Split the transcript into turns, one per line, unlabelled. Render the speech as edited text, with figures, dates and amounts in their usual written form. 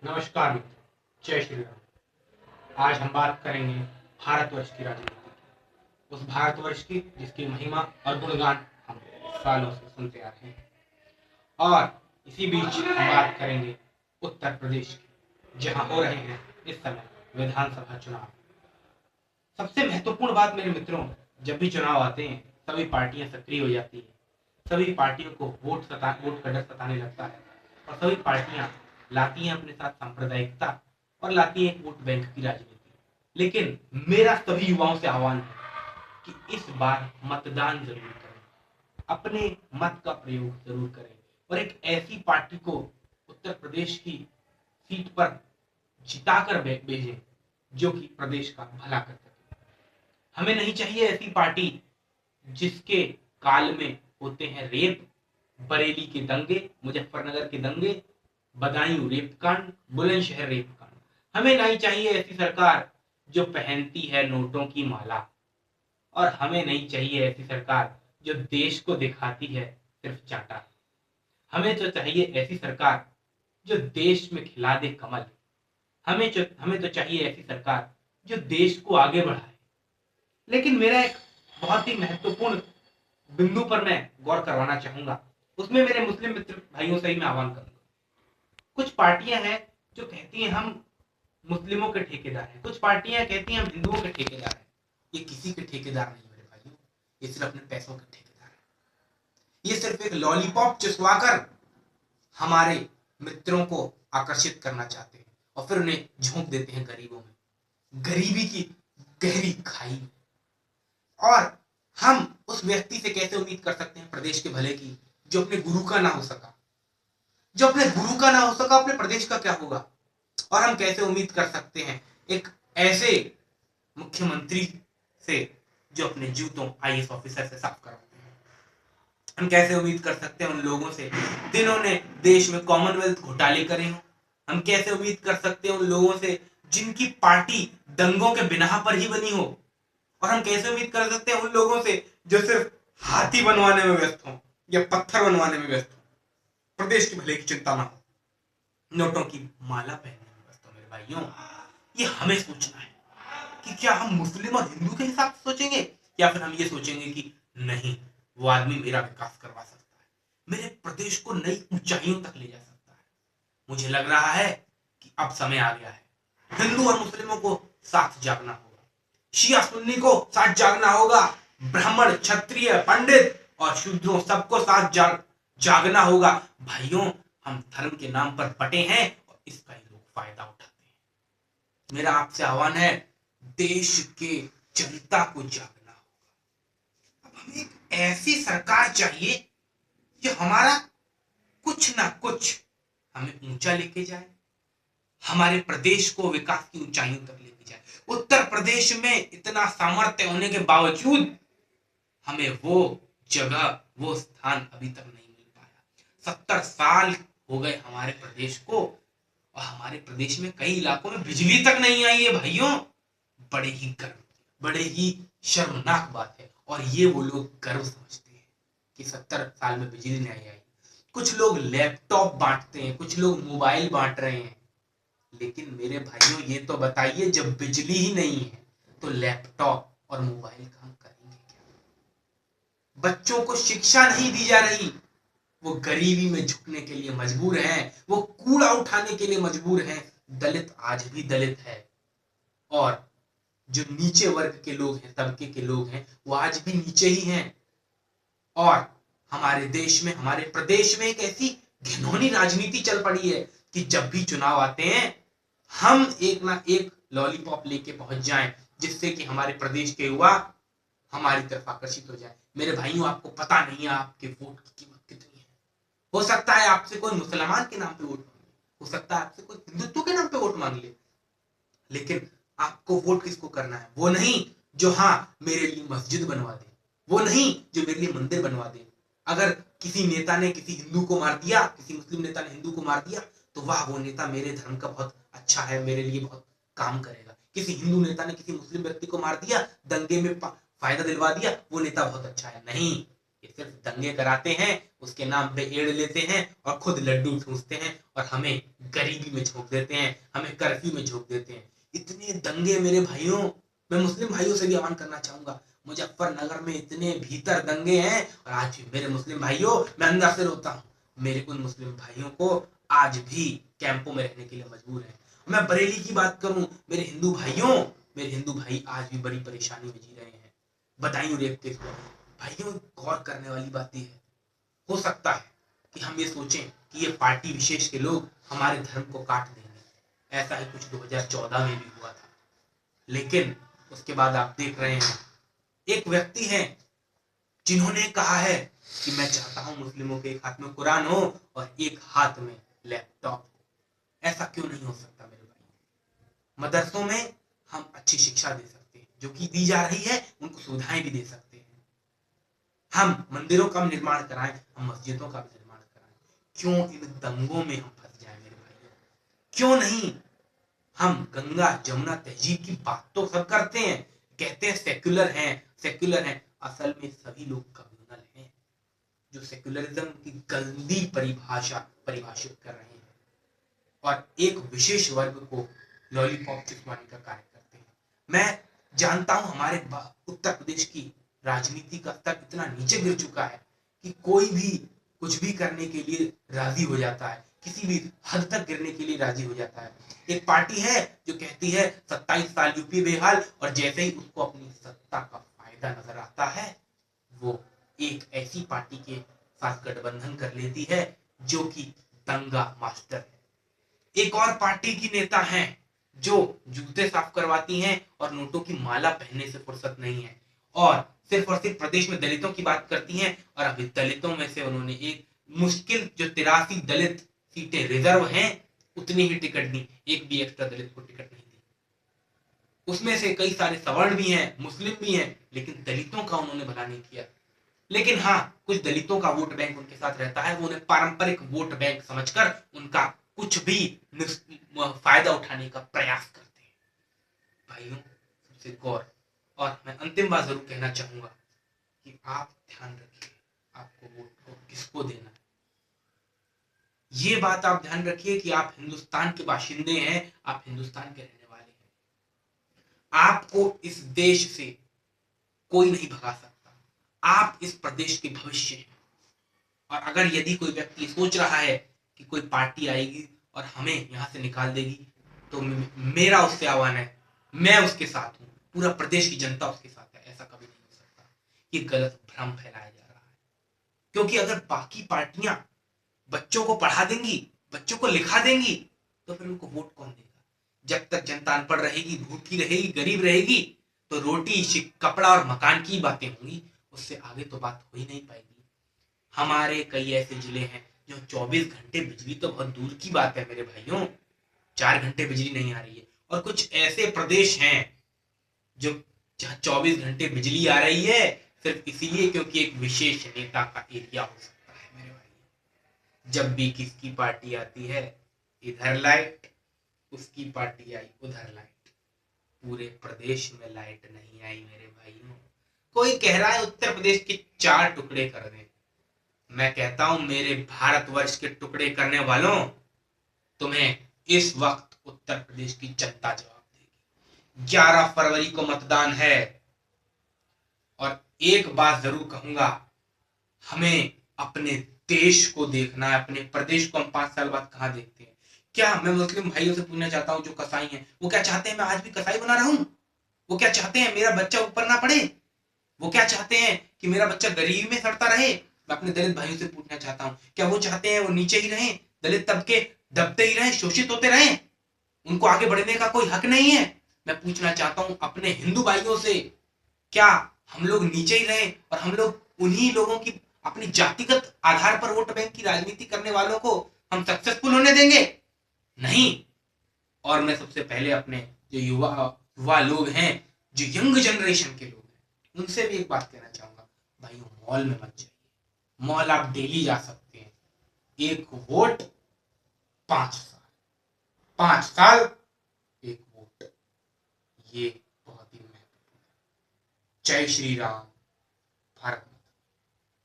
नमस्कार मित्रों, जय श्री राम। आज हम बात करेंगे भारतवर्ष की राजनीति की, उस भारतवर्ष की जिसकी महिमा और गुणगान हम सालों से सुनते आ रहे हैं। और इसी बीच हम बात करेंगे उत्तर प्रदेश की, जहां हो रहे हैं इस समय विधानसभा चुनाव। सबसे महत्वपूर्ण बात मेरे मित्रों, जब भी चुनाव आते हैं सभी पार्टियां सक्रिय हो जाती हैं, सभी पार्टियों को वोट का डर सताने लगता है और सभी पार्टियां लाती हैं अपने साथ सांप्रदायिकता और लाती हैं एक वोट बैंक की राजनीति। लेकिन मेरा सभी युवाओं से आह्वान है कि इस बार मतदान जरूर करें, अपने मत का प्रयोग जरूर करें और एक ऐसी पार्टी को उत्तर प्रदेश की सीट पर जिताकर भेजें जो कि प्रदेश का भला कर सके। हमें नहीं चाहिए ऐसी पार्टी जिसके काल में होते हैं रेप, बरेली के दंगे, मुजफ्फरनगर के दंगे, बदायूं रेप कांड, बुलंदशहर रेप कांड। हमें नहीं चाहिए ऐसी सरकार जो पहनती है नोटों की माला, और हमें नहीं चाहिए ऐसी सरकार जो देश को दिखाती है सिर्फ चाटा। हमें तो चाहिए ऐसी सरकार जो देश में खिला दे कमल। हमें तो चाहिए ऐसी सरकार जो देश को आगे बढ़ाए। लेकिन मेरा एक बहुत ही महत्वपूर्ण बिंदु पर मैं गौर करवाना चाहूंगा, उसमें मेरे मुस्लिम मित्र भाइयों से ही मैं आह्वान करूंगा। कुछ पार्टियां हैं जो कहती हैं हम मुस्लिमों के ठेकेदार हैं, कुछ पार्टियां कहती हैं हम हिंदुओं के ठेकेदार हैं। ये किसी के ठेकेदार नहीं मेरे भाइयों, ये सिर्फ अपने पैसों के ठेकेदार हैं। ये सिर्फ एक लॉलीपॉप चुसवाकर हमारे मित्रों को आकर्षित करना चाहते हैं और फिर उन्हें झोंक देते हैं गरीबों में, गरीबी की गहरी खाई में। और हम उस व्यक्ति से कैसे उम्मीद कर सकते हैं प्रदेश के भले की जो अपने गुरु का ना हो सका, जो अपने गुरु का ना हो सका, अपने प्रदेश का क्या होगा। और हम कैसे उम्मीद कर सकते हैं एक ऐसे मुख्यमंत्री से जो अपने जूतों आईएएस ऑफिसर से साफ करवाते हैं। हम कैसे उम्मीद कर सकते हैं उन लोगों से जिन्होंने देश में कॉमनवेल्थ घोटाले करे हो। हम कैसे उम्मीद कर सकते हैं उन लोगों से जिनकी पार्टी दंगों के बिना पर ही बनी हो। और हम कैसे उम्मीद कर सकते हैं उन लोगों से जो सिर्फ हाथी बनवाने में व्यस्त हो या पत्थर बनवाने में व्यस्त हो, प्रदेश के भले की चिंता ना हो, नोटों की माला पहनने में व्यस्त हो। मेरे भाइयों, ये हमें सोचना है कि क्या हम मुस्लिम और हिंदू के हिसाब से सोचेंगे या फिर हम ये सोचेंगे कि नहीं, वो आदमी मेरा विकास करवा सकता है, मेरे प्रदेश को नई ऊंचाइयों तक ले जा सकता है। मुझे लग रहा है कि अब समय आ गया है हिंदू और मुस्लिमों को साथ जागना होगा, शिया सुन्नी को साथ जागना होगा, ब्राह्मण क्षत्रिय पंडित और शूद्रों सबको साथ जागना होगा। भाइयों, हम धर्म के नाम पर बटे हैं और इसका ही लोग फायदा उठाते हैं। मेरा आपसे आह्वान है, देश के जनता को जागना होगा। अब हमें एक ऐसी सरकार चाहिए जो हमारा कुछ ना कुछ हमें ऊंचा लेके जाए, हमारे प्रदेश को विकास की ऊंचाइयों तक लेके जाए। उत्तर प्रदेश में इतना सामर्थ्य होने के बावजूद हमें वो जगह, वो स्थान अभी तक नहीं मिल पाया। 70 साल हो गए हमारे प्रदेश को और हमारे प्रदेश में कई इलाकों में बिजली तक नहीं आई है। भाइयों, बड़े ही गर्व, बड़े ही शर्मनाक बात है। और ये वो लोग गर्व समझते हैं कि 70 साल में बिजली नहीं आई। कुछ लोग लैपटॉप बांटते हैं, कुछ लोग मोबाइल बांट रहे हैं, लेकिन मेरे भाइयों ये तो बताइए, जब बिजली ही नहीं है तो लैपटॉप और मोबाइल काम करेंगे क्या? बच्चों को शिक्षा नहीं दी जा रही, वो गरीबी में झुकने के लिए मजबूर हैं, वो कूड़ा उठाने के लिए मजबूर हैं। दलित आज भी दलित है और जो नीचे वर्ग के लोग हैं, तबके के लोग हैं, वो आज भी नीचे ही हैं। और हमारे देश में, हमारे प्रदेश में एक ऐसी घिनौनी राजनीति चल पड़ी है कि जब भी चुनाव आते हैं हम एक ना एक लॉलीपॉप लेके पहुंच जाएं जिससे कि हमारे प्रदेश के युवा हमारी तरफ आकर्षित हो जाए। मेरे भाइयों, आपको पता नहीं है आपके वोट की कीमत कितनी है। हो सकता है आपसे कोई मुसलमान के नाम पे वोट मांग ले, हो सकता है आपसे कोई हिंदुत्व के नाम पे वोट मांग ले, लेकिन आपको वोट किसको करना है? वो नहीं जो हाँ मेरे लिए मस्जिद बनवा दे, वो नहीं जो मेरे लिए मंदिर बनवा दे। अगर किसी नेता ने किसी हिंदू को मार दिया, किसी मुस्लिम नेता ने हिंदू को मार दिया, तो वाह, वो नेता मेरे धर्म का बहुत अच्छा है, मेरे लिए बहुत काम करेगा। किसी हिंदू नेता ने किसी मुस्लिम व्यक्ति को मार दिया, दंगे में फायदा दिलवा दिया, वो नेता बहुत अच्छा है। नहीं, ये सिर्फ दंगे कराते हैं, उसके नाम पे एड़ लेते हैं और खुद लड्डू ठूसते हैं और हमें गरीबी में झोंक देते हैं, हमें कर्फ्यू में झोंक देते हैं। इतने दंगे मेरे भाइयों, मैं मुस्लिम भाइयों से भी आह्वान करना चाहूंगा, मुजफ्फरनगर में इतने भीतर दंगे हैं और आज भी मेरे मुस्लिम भाइयों, मैं अंदर से रोता हूँ, मेरे उन मुस्लिम भाइयों को आज भी कैंपों में रहने के लिए मजबूर है। मैं बरेली की बात करूं, मेरे हिंदू भाइयों, मेरे हिंदू भाई आज भी बड़ी परेशानी में जी रहे हैं, बदायूं रेप केस में। भाइयों, गौर करने वाली बात यह है, हो सकता है कि हम ये सोचें कि ये पार्टी विशेष के लोग हमारे धर्म को काट देंगे, ऐसा ही कुछ 2014 में भी हुआ था, लेकिन उसके बाद आप देख रहे हैं एक व्यक्ति है जिन्होंने कहा है कि मैं चाहता हूं मुस्लिमों के एक हाथ में कुरान हो और एक हाथ में लैपटॉप हो। ऐसा क्यों नहीं हो सकता मेरे भाई? मदरसों में हम अच्छी शिक्षा दे सकते हैं, जो कि दी जा रही है, उनको सुविधाएं भी दे सकते हैं। हम मंदिरों का निर्माण कराएं, हम मस्जिदों का भी निर्माण कराएं। क्यों इन दंगों में हम फंस जाए मेरे भाइयों? क्यों नहीं हम गंगा जमुना तहजीब की बात तो सब करते हैं, कहते हैं सेक्युलर हैं, सेक्युलर हैं, असल में सभी लोग कम्युनल हैं जो सेक्युलरिज्म की गंदी परिभाषित कर रहे हैं और एक विशेष वर्ग को लॉलीपॉप चिपकाने का कार्य करते हैं। मैं जानता हूं हमारे उत्तर प्रदेश की राजनीति का स्तर इतना नीचे गिर चुका है कि कोई भी कुछ भी करने के लिए राजी हो जाता है, किसी भी हद तक गिरने के लिए राजी हो जाता है। एक पार्टी है जो कहती है 27 साल यूपी बेहाल, और जैसे ही उसको अपनी सत्ता का फायदा नजर आता है, वो एक ऐसी पार्टी के साथ गठबंधन कर लेती है जो कि दंगा मास्टर है। एक और पार्टी की नेता हैं जो जूते साफ करवाती हैं और नोटों की माला पहनने से फुर्सत नहीं है, और सिर्फ प्रदेश में दलितों की बात करती हैं, और अभी दलितों में से उन्होंने एक मुश्किल जो 83 दलित सीटें रिजर्व हैं, उतनी ही टिकट दी, एक भी एक्स्ट्रा दलित को टिकट नहीं दी। उसमें से कई सारे सवर्ण भी हैं, मुस्लिम भी हैं, लेकिन दलितों का उन्होंने भला नहीं किया। लेकिन हाँ, कुछ दलितों का वोट बैंक उनके साथ रहता है, वो उन्हें पारंपरिक वोट बैंक समझकर उनका कुछ भी फायदा उठाने का प्रयास करते हैं। भाइयों, सबसे गौर, और मैं अंतिम बात जरूर कहना चाहूंगा कि आप ध्यान रखिए आपको वोट को किसको देना है। ये बात आप ध्यान रखिए कि आप हिंदुस्तान के बाशिंदे हैं, आप हिंदुस्तान के रहने वाले हैं। आपको इस देश से कोई नहीं भगा सकता, आप इस प्रदेश के भविष्य हैं। और अगर यदि कोई व्यक्ति सोच रहा है कि कोई पार्टी आएगी और हमें यहां से निकाल देगी, तो मेरा उससे आह्वान है, मैं उसके साथ हूं, पूरा प्रदेश की जनता उसके साथ है। ऐसा कभी नहीं हो सकता, ये गलत भ्रम फैलाया जा रहा है। क्योंकि अगर बाकी पार्टियां बच्चों को पढ़ा देंगी, बच्चों को लिखा देंगी, तो फिर उनको वोट कौन देगा? जब तक जनता अनपढ़ रहेगी, भूखी रहेगी, गरीब रहेगी, तो रोटी कपड़ा और मकान की बातें होंगी, उससे आगे तो बात हो ही नहीं पाएगी। हमारे कई ऐसे जिले हैं जो 24 घंटे, बिजली तो बहुत दूर की बात है मेरे भाइयों, 4 घंटे बिजली नहीं आ रही है, और कुछ ऐसे प्रदेश हैं जो जहां 24 घंटे बिजली आ रही है सिर्फ इसीलिए क्योंकि एक विशेष नेता का एरिया हो सकता है मेरे भाई। जब भी किसकी पार्टी आती है, इधर लाइट, उसकी पार्टी आई उधर लाइट, पूरे प्रदेश में लाइट नहीं आई मेरे भाइयों। कोई कह रहा है उत्तर प्रदेश के 4 टुकड़े कर दें, मैं कहता हूं मेरे भारतवर्ष के टुकड़े करने वालों, तुम्हें इस वक्त उत्तर प्रदेश की जनता जवाब देगी। 11 फरवरी को मतदान है, और एक बात जरूर कहूंगा, हमें अपने देश को देखना है, अपने प्रदेश को हम 5 साल बाद कहां देखते हैं। क्या मैं मुस्लिम भाइयों से पूछना चाहता हूं जो कसाई हैं, वो क्या चाहते हैं मैं आज भी कसाई बना रहा हूं? वो क्या चाहते हैं मेरा बच्चा ऊपर ना पड़े? वो क्या चाहते हैं कि मेरा बच्चा गरीबी में सड़ता रहे? मैं अपने दलित भाइयों से पूछना चाहता हूं, क्या वो चाहते हैं वो नीचे ही रहें, दलित तबके दबते ही रहें, शोषित होते रहें, उनको आगे बढ़ने का कोई हक नहीं है? मैं पूछना चाहता हूं अपने हिंदू भाइयों से, क्या हम लोग नीचे ही रहें और हम लोग उन्हीं लोगों की अपनी जातिगत आधार पर वोट बैंक की राजनीति करने वालों को हम सक्सेसफुल होने देंगे? नहीं। और मैं सबसे पहले अपने जो युवा लोग हैं, जो यंग जनरेशन के लोग हैं, उनसे भी एक बात कहना चाहूंगा, भाइयों मॉल में मत जाइए। मॉल आप डेली जा सकते हैं, एक वोट 5 साल, 5 साल एक वोट, ये बहुत ही महत्वपूर्ण है। जय श्री राम। भारत।